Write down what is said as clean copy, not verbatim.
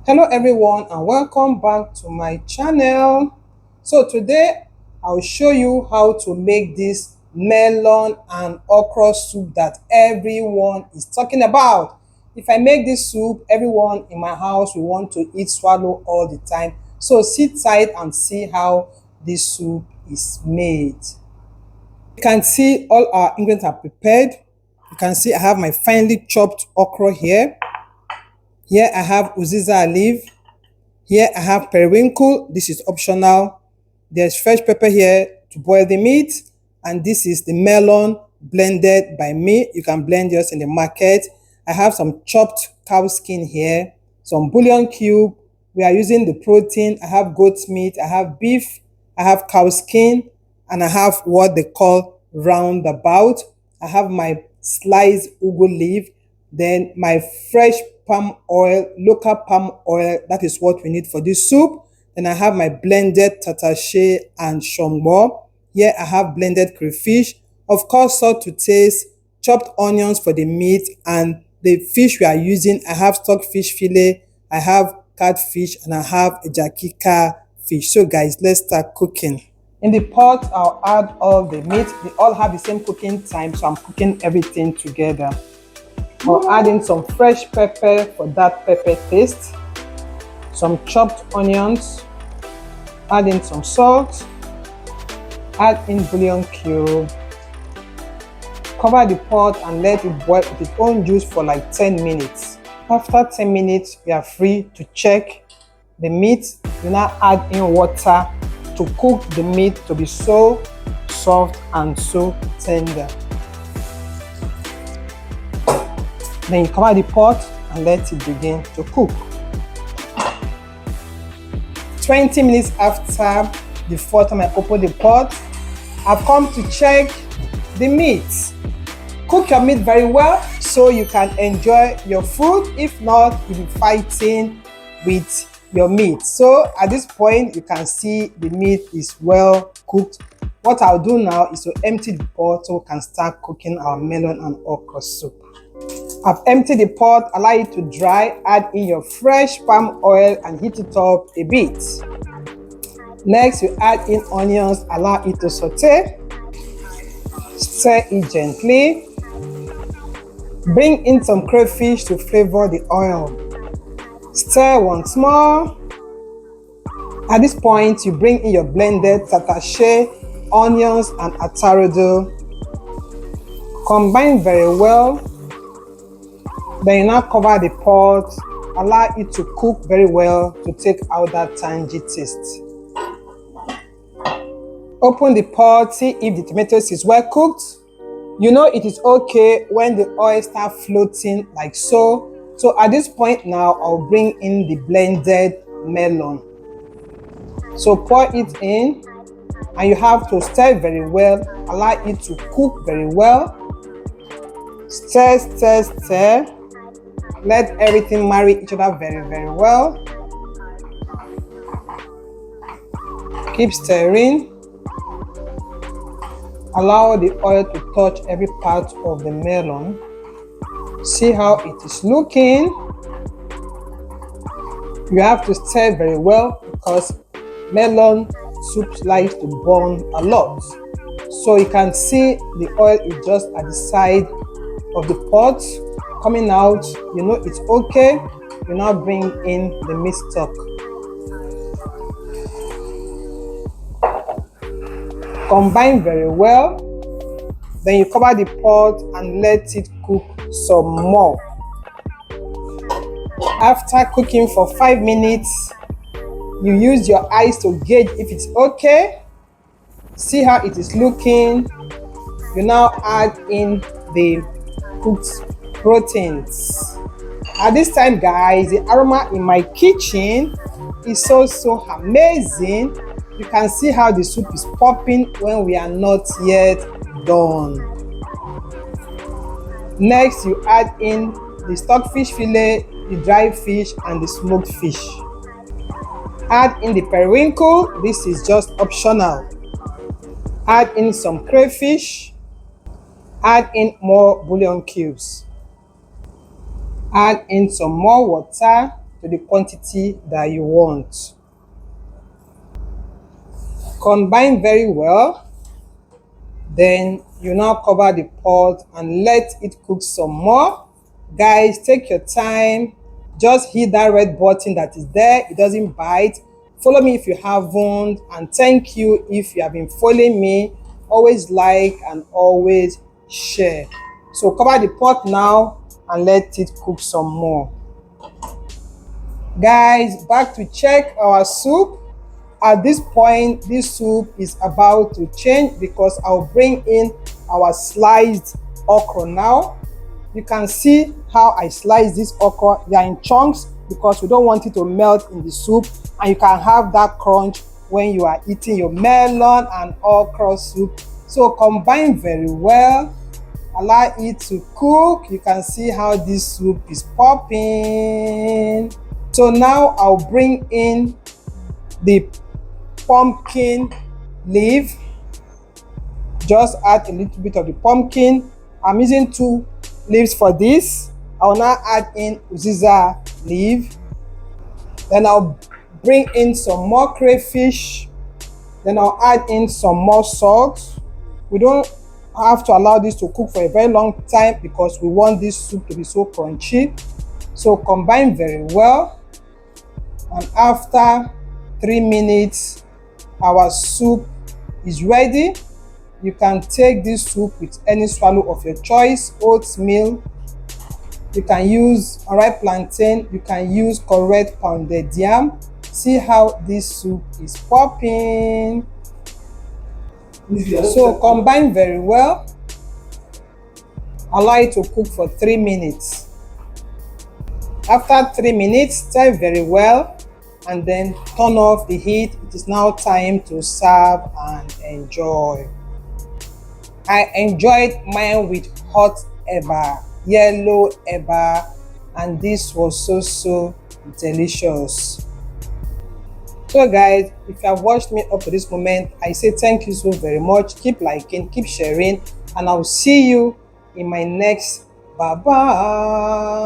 Hello everyone and welcome back to my channel. So today I'll show you how to make this melon and okra soup that everyone is talking about. If I make this soup, everyone in my house will want to eat swallow all the time. So sit tight and see how this soup is made. You can see all our ingredients are prepared. You can see I have my finely chopped okra here. Here I have uziza leaf. Here I have periwinkle. This is optional. There's fresh pepper here to boil the meat. And this is the melon blended by me. You can blend yours in the market. I have some chopped cow skin here, some bouillon cube. We are using the protein. I have goat meat. I have beef. I have cow skin. And I have what they call roundabout. I have my sliced ugu leaf. Then my fresh palm oil, local palm oil, that is what we need for this soup. Then I have my blended tatashe and shombo. Here I have blended crayfish. Of course, salt to taste, chopped onions for the meat, and the fish we are using, I have stockfish fillet, I have catfish, and I have a jakika fish. So guys, let's start cooking. In the pot, I'll add all the meat. They all have the same cooking time, so I'm cooking everything together. I'll add in some fresh pepper for that pepper taste, some chopped onions, add in some salt, add in bouillon cube, cover the pot and let it boil with its own juice for like 10 minutes. After 10 minutes, we are free to check the meat. You now add in water to cook the meat to be so soft and so tender. Then you cover the pot and let it begin to cook. 20 minutes after the first time I open the pot, I've come to check the meat. Cook your meat very well so you can enjoy your food. If not, you'll be fighting with your meat. So at this point, you can see the meat is well cooked. What I'll do now is to empty the pot so we can start cooking our melon and okra soup. I've emptied the pot, allow it to dry, add in your fresh palm oil and heat it up a bit. Next, you add in onions, allow it to saute. Stir it gently. Bring in some crayfish to flavor the oil. Stir once more. At this point, you bring in your blended tatashe, onions and atarudo. Combine very well. Then you now cover the pot, allow it to cook very well to take out that tangy taste. Open the pot, see if the tomatoes is well cooked. You know it is okay when the oil starts floating like so. So at this point now, I'll bring in the blended melon. So pour it in and you have to stir very well, allow it to cook very well. Stir, stir, stir. Let everything marry each other very well. Keep stirring. Allow the oil to touch every part of the melon. See how it is looking. You have to stir very well because melon soup likes to burn a lot. So you can see the oil is just at the side of the pot coming out. You know it's okay. You now bring in the meat stock. Combine very well. Then you cover the pot and let it cook some more. After cooking for 5 minutes, you use your eyes to gauge if it's okay. See how it is looking. You now add in the cooked proteins. At this time, guys, the aroma in my kitchen is so amazing. You can see how the soup is popping when we are not yet done. Next, you add in the stockfish fillet, the dried fish, and the smoked fish. Add in the periwinkle. This is just optional. Add in some crayfish. Add in more bouillon cubes. Add in some more water to the quantity that you want. Combine very well. Then you now cover the pot and let it cook some more. Guys, take your time. Just hit that red button that is there. It doesn't bite. Follow me if you haven't, and thank you if you have been following me. Always like and always share. So cover the pot now and let it cook some more. Guys, back to check our soup. At this point, this soup is about to change because I'll bring in our sliced okra now. You can see how I slice this okra. They are in chunks because we don't want it to melt in the soup, and you can have that crunch when you are eating your melon and okra soup. So combine very well. Allow it to cook. You can see how this soup is popping. So now I'll bring in the pumpkin leaf. Just add a little bit of the pumpkin. I'm using 2 leaves for this. I'll now add in uziza leaf. Then I'll bring in some more crayfish. Then I'll add in some more salt. We don't have to allow this to cook for a very long time because we want this soup to be so crunchy. So combine very well, and after 3 minutes our soup is ready. You can take this soup with any swallow of your choice, oatmeal, you can use unripe plantain, you can use correct pounded yam. See how this soup is popping. So combine very well. Allow it to cook for 3 minutes. After 3 minutes, stir very well and then turn off the heat. It is now time to serve and enjoy. I enjoyed mine with hot eba, yellow eba, and this was so delicious. So guys, if you have watched me up to this moment, I say thank you so very much. Keep liking, keep sharing, and I'll see you in my next. Bye bye.